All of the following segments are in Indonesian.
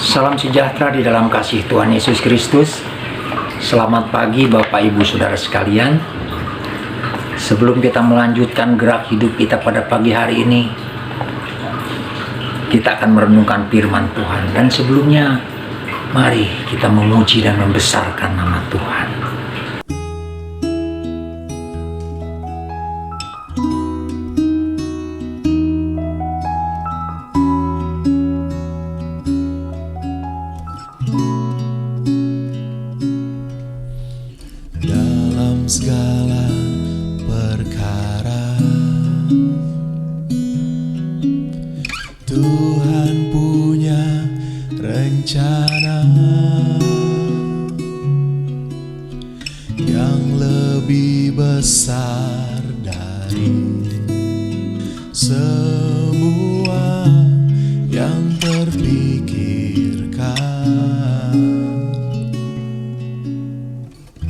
Salam sejahtera di dalam kasih Tuhan Yesus Kristus. Selamat pagi Bapak Ibu Saudara sekalian. Sebelum kita melanjutkan gerak hidup kita pada pagi hari ini, kita akan merenungkan firman Tuhan. Dan sebelumnya, mari kita memuji dan membesarkan nama Tuhan. Segala perkara Tuhan punya rencana yang lebih besar dari semua yang terpikirkan.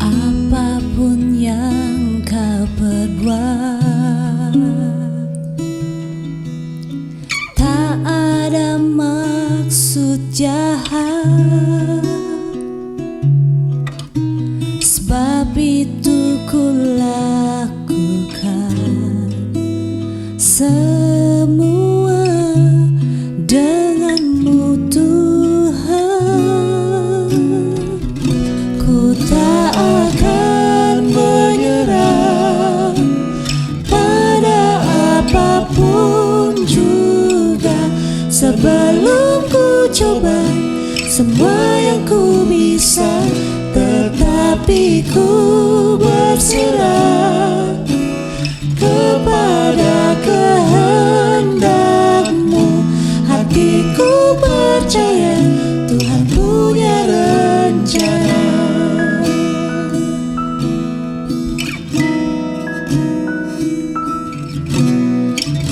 Apapun yang kau perbuat, tak ada maksud jahat. Sebab itu ku lakukan semua denganmu Tuhan. Ku tak akan menyerah pada apapun juga, sebelum ku coba semua yang ku bisa, tetapi ku berserah kepada kehendak-Mu. Hatiku percaya Tuhan punya rencana.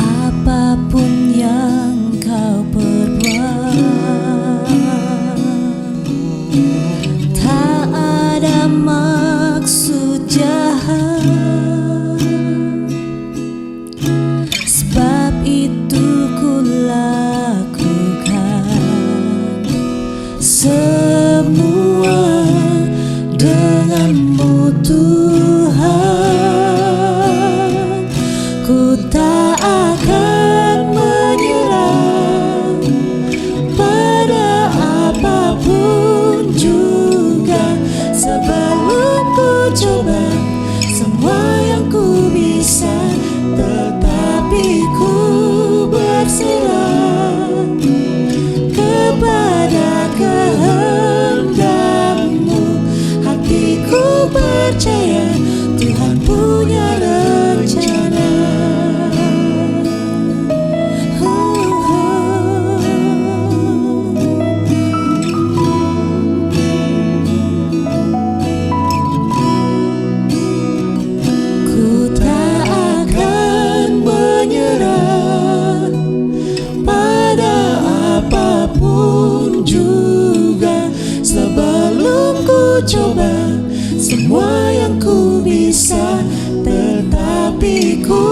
Apapun yang kau perbuat, tak ada maksud jahat. Sebab itu ku lakukan semua denganmu Tuhan. Ku tak akan menyerah pada apapun juga, sebelum ku coba semua yang ku bisa, tetapi ku berserah kepada kehendak-Mu. Hatiku percaya Tuhan punya rencana. Ku tak akan menyerah pada apapun juga, sebelum ku coba semua yang ku bisa, tetapi ku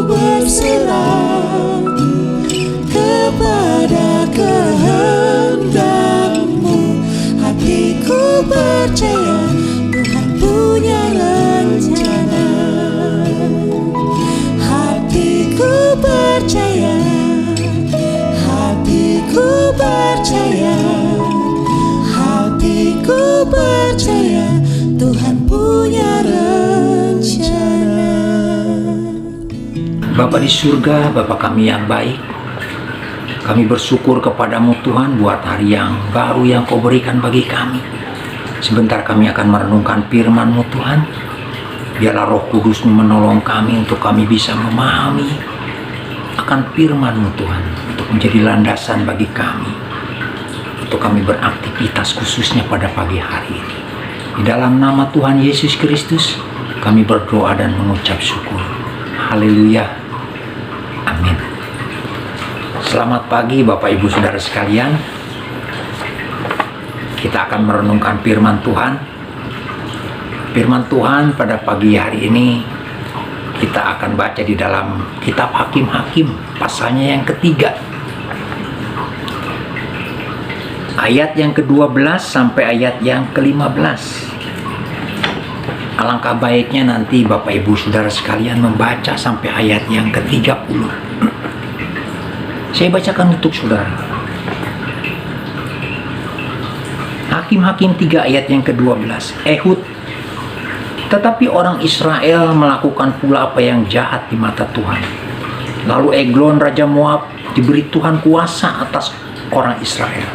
berserah kepada kehendak-Mu. Hatiku percaya Tuhan punya rencana. Hatiku percaya, hatiku percaya, hatiku percaya Tuhan punya rencana. Bapa di surga, Bapa kami yang baik, kami bersyukur kepadamu Tuhan buat hari yang baru yang Kau berikan bagi kami. Sebentar kami akan merenungkan firman-Mu Tuhan. Biarlah Roh Kudus-Mu menolong kami untuk kami bisa memahami akan firman-Mu Tuhan, untuk menjadi landasan bagi kami, untuk kami beraktivitas khususnya pada pagi hari ini. Di dalam nama Tuhan Yesus Kristus kami berdoa dan mengucap syukur. Haleluya. Amin. Selamat pagi Bapak Ibu Saudara sekalian. Kita akan merenungkan firman Tuhan. Firman Tuhan pada pagi hari ini kita akan baca di dalam kitab Hakim-Hakim, pasalnya yang ketiga. ayat yang ke-12 sampai ayat yang ke-15. Alangkah baiknya nanti Bapak Ibu Saudara sekalian membaca sampai ayat yang ke-30. Saya bacakan untuk saudara. Hakim-Hakim 3 ayat yang ke-12. Ehud, tetapi orang Israel melakukan pula apa yang jahat di mata Tuhan. Lalu Eglon Raja Moab diberi Tuhan kuasa atas orang Israel.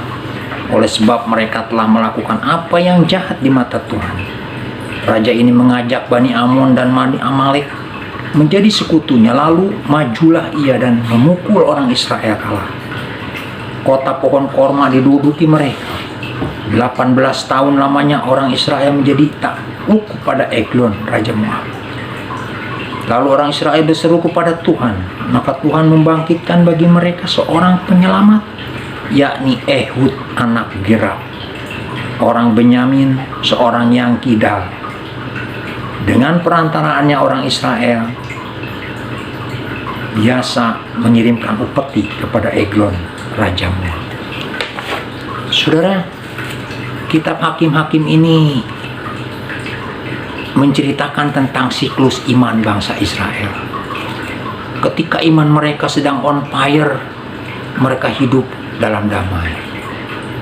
Oleh sebab mereka telah melakukan apa yang jahat di mata Tuhan. Raja ini mengajak Bani Amon dan Bani Amalek menjadi sekutunya. Lalu majulah ia dan memukul orang Israel kalah. Kota pohon korma diduduki mereka. 18 tahun lamanya orang Israel menjadi takluk kepada Eglon Raja Moab. Lalu orang Israel berseru kepada Tuhan, maka Tuhan membangkitkan bagi mereka seorang penyelamat, yakni Ehud anak Gera, orang Benyamin, seorang yang kidal. Dengan perantaraannya orang Israel biasa mengirimkan upeti kepada Eglon Raja Moab. Saudara, kitab Hakim-Hakim ini menceritakan tentang siklus iman bangsa Israel. Ketika iman mereka sedang on fire, mereka hidup dalam damai.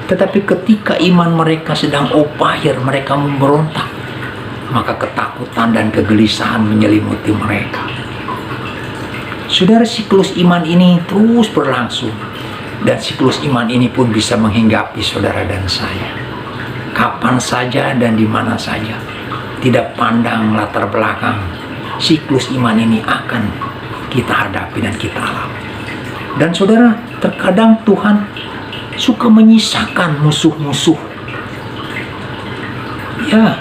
Tetapi ketika iman mereka sedang on fire, mereka memberontak, maka ketakutan dan kegelisahan menyelimuti mereka. Saudara, siklus iman ini terus berlangsung, dan siklus iman ini pun bisa menghinggapi saudara dan saya. Kapan saja dan di mana saja, tidak pandang latar belakang, siklus iman ini akan kita hadapi dan kita alami. Dan saudara, terkadang Tuhan suka menyisakan musuh-musuh. Ya,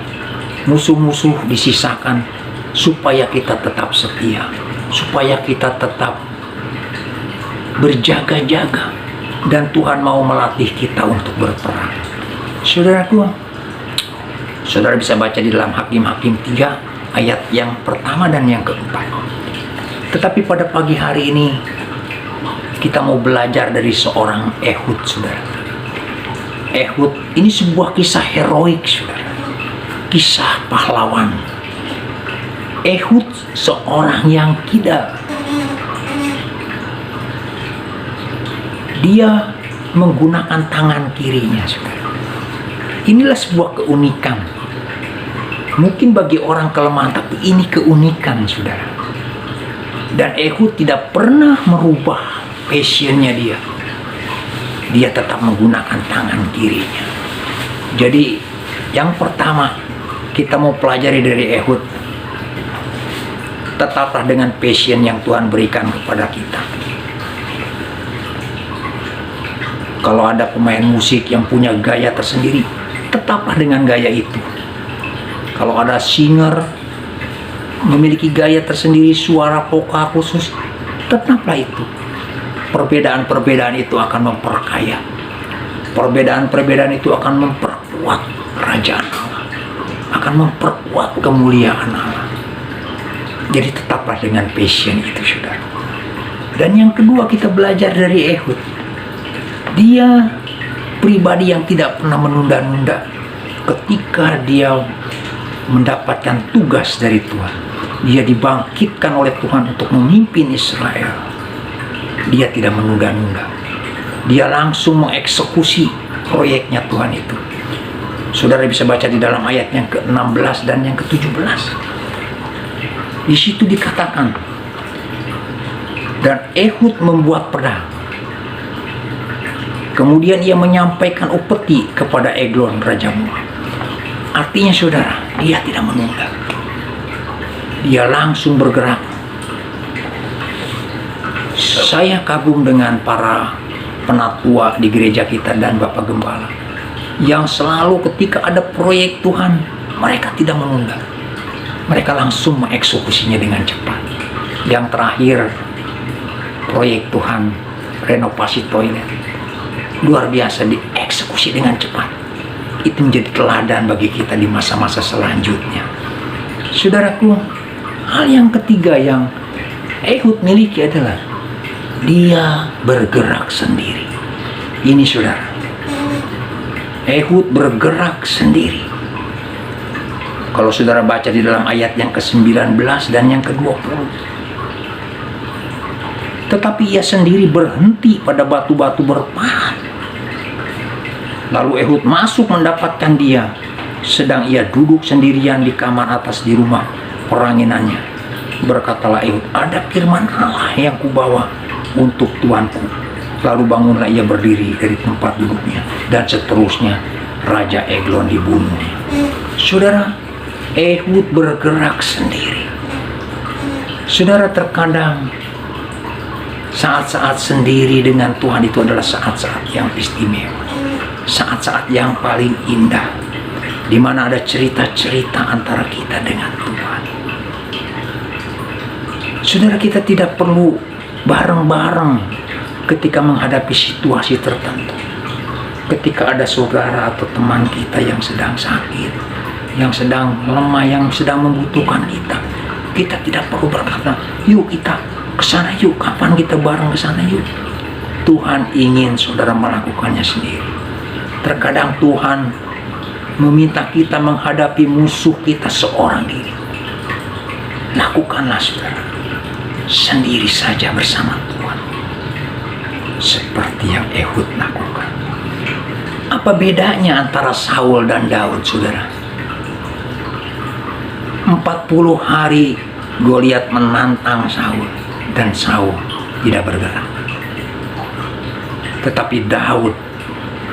musuh-musuh disisakan supaya kita tetap setia, supaya kita tetap berjaga-jaga, dan Tuhan mau melatih kita untuk berperang. Saudaraku, saudara bisa baca di dalam Hakim-Hakim 3 ayat yang pertama dan yang keempat. Tetapi pada pagi hari ini kita mau belajar dari seorang Ehud, saudara. Ehud ini sebuah kisah heroik, saudara. Kisah pahlawan. Ehud seorang yang kidal. Dia menggunakan tangan kirinya, saudara. Inilah sebuah keunikan. Mungkin bagi orang kelemahan, tapi ini keunikan, saudara. Dan Ehud tidak pernah merubah passionnya dia. Dia tetap menggunakan tangan kirinya. Jadi yang pertama kita mau pelajari dari Ehud, tetaplah dengan passion yang Tuhan berikan kepada kita. Kalau ada pemain musik yang punya gaya tersendiri, tetaplah dengan gaya itu. Kalau ada singer memiliki gaya tersendiri, suara vokal khusus, tetaplah itu. Perbedaan-perbedaan itu akan memperkaya. Perbedaan-perbedaan itu akan memperkuat kerajaan Allah, akan memperkuat kemuliaan Allah. Jadi tetaplah dengan passion itu, saudara. Dan yang kedua kita belajar dari Ehud, dia pribadi yang tidak pernah menunda-nunda. Ketika dia mendapatkan tugas dari Tuhan, dia dibangkitkan oleh Tuhan untuk memimpin Israel. Dia tidak menunda-nunda. Dia langsung mengeksekusi proyeknya Tuhan itu. Saudara bisa baca di dalam ayat yang ke-16 dan yang ke-17. Di situ dikatakan, dan Ehud membuat pedang. Kemudian ia menyampaikan upeti kepada Eglon Raja Moab. Artinya saudara, dia tidak menunda. Dia langsung bergerak. Saya kagum dengan para penatua di gereja kita dan Bapak Gembala, yang selalu ketika ada proyek Tuhan, mereka tidak menunda. Mereka langsung mengeksekusinya dengan cepat. Yang terakhir, proyek Tuhan, renovasi toilet, luar biasa, dieksekusi dengan cepat. Itu menjadi teladan bagi kita di masa-masa selanjutnya. Saudaraku, hal yang ketiga yang Ehud miliki adalah dia bergerak sendiri. Ini saudara, Ehud bergerak sendiri. Kalau saudara baca di dalam ayat yang ke-19 dan yang ke-20. Tetapi ia sendiri berhenti pada batu-batu berpahat. Lalu Ehud masuk mendapatkan dia, sedang ia duduk sendirian di kamar atas di rumah peranginannya. Berkatalah Ehud, ada firman Allah yang kubawa untuk tuanku. Lalu bangunlah ia berdiri dari tempat duduknya, dan seterusnya Raja Eglon dibunuh. Saudara, Ehud bergerak sendiri. Saudara, terkadang saat-saat sendiri dengan Tuhan itu adalah saat-saat yang istimewa, saat-saat yang paling indah, di mana ada cerita-cerita antara kita dengan Tuhan. Saudara, kita tidak perlu bareng-bareng ketika menghadapi situasi tertentu. Ketika ada saudara atau teman kita yang sedang sakit, yang sedang lemah, yang sedang membutuhkan kita, kita tidak perlu berkata, yuk kita ke sana yuk, kapan kita bareng ke sana yuk. Tuhan ingin saudara melakukannya sendiri. Terkadang Tuhan meminta kita menghadapi musuh kita seorang diri. Lakukanlah saudara, sendiri saja bersama Tuhan, seperti yang Ehud lakukan. Apa bedanya antara Saul dan Daud, saudara? 40 hari Goliat menantang Saul, dan Saul tidak bergerak. Tetapi Daud,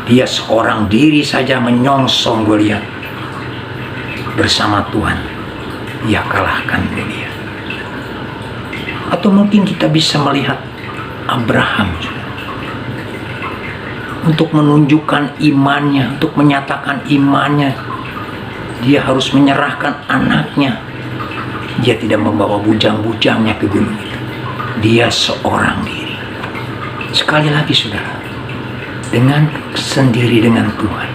dia seorang diri saja menyongsong Goliat. Bersama Tuhan, dia kalahkan Goliat. Atau mungkin kita bisa melihat Abraham, untuk menunjukkan imannya, untuk menyatakan imannya, dia harus menyerahkan anaknya. Dia tidak membawa bujang-bujangnya ke gunung itu. Dia seorang diri. Sekali lagi saudara, dengan sendiri dengan Tuhan,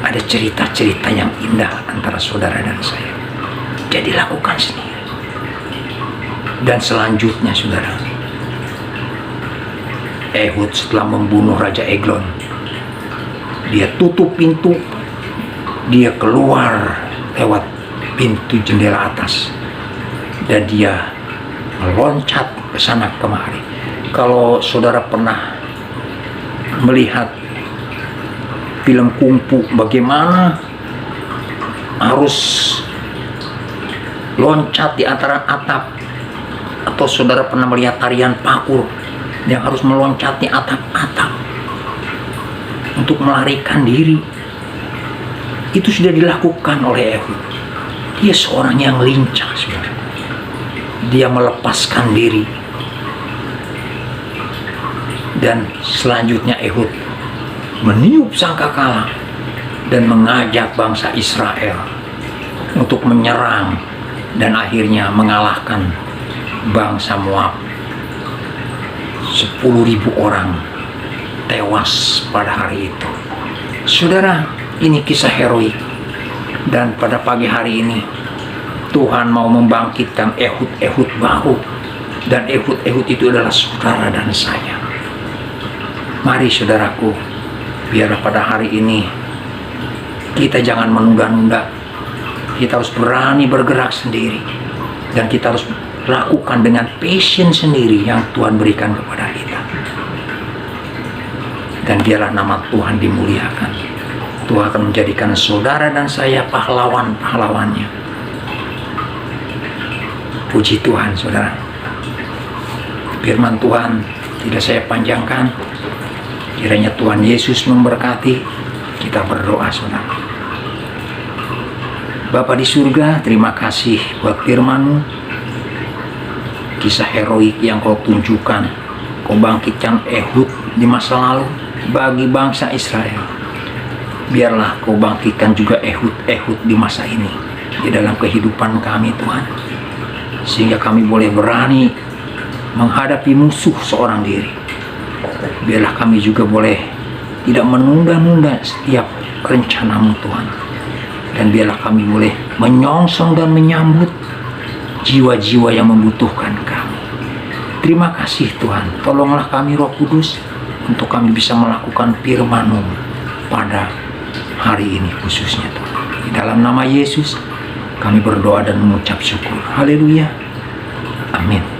ada cerita-cerita yang indah antara saudara dan saya. Jadi lakukan sendiri. Dan selanjutnya saudara, Ehud setelah membunuh Raja Eglon, dia tutup pintu, dia keluar lewat pintu jendela atas, dan dia meloncat ke sana kemari. Kalau saudara pernah melihat film kungfu, bagaimana harus loncat di antara atap, atau saudara pernah melihat tarian parkour yang harus meloncati atap-atap untuk melarikan diri, itu sudah dilakukan oleh Ehud. Dia seorang yang lincah, saudara. Dia melepaskan diri. Dan selanjutnya Ehud meniup sangkakala dan mengajak bangsa Israel untuk menyerang, dan akhirnya mengalahkan bangsa Moab. 10.000 orang tewas pada hari itu. Saudara, ini kisah heroik. Dan pada pagi hari ini Tuhan mau membangkitkan Ehud-Ehud baru. Dan Ehud-Ehud itu adalah saudara dan saya. Mari saudaraku, biarlah pada hari ini kita jangan menunda-nunda. Kita harus berani bergerak sendiri, dan kita harus lakukan dengan passion sendiri yang Tuhan berikan kepada kita. Dan biarlah nama Tuhan dimuliakan. Tuhan akan menjadikan saudara dan saya pahlawan-pahlawannya. Puji Tuhan, saudara. Firman Tuhan tidak saya panjangkan. Kiranya Tuhan Yesus memberkati. Kita berdoa, saudara. Bapa di surga, terima kasih buat firman-Mu. Kisah heroik yang Kau tunjukkan, Kau bangkitkan Ehud di masa lalu bagi bangsa Israel. Biarlah Kau bangkitkan juga Ehud-Ehud di masa ini, di dalam kehidupan kami Tuhan, sehingga kami boleh berani menghadapi musuh seorang diri. Biarlah kami juga boleh tidak menunda-nunda setiap rencana-Mu Tuhan, dan biarlah kami boleh menyongsong dan menyambut jiwa-jiwa yang membutuhkan kami. Terima kasih Tuhan. Tolonglah kami Roh Kudus, untuk kami bisa melakukan firman-Mu pada hari ini khususnya Tuhan. Di dalam nama Yesus kami berdoa dan mengucap syukur. Haleluya. Amin.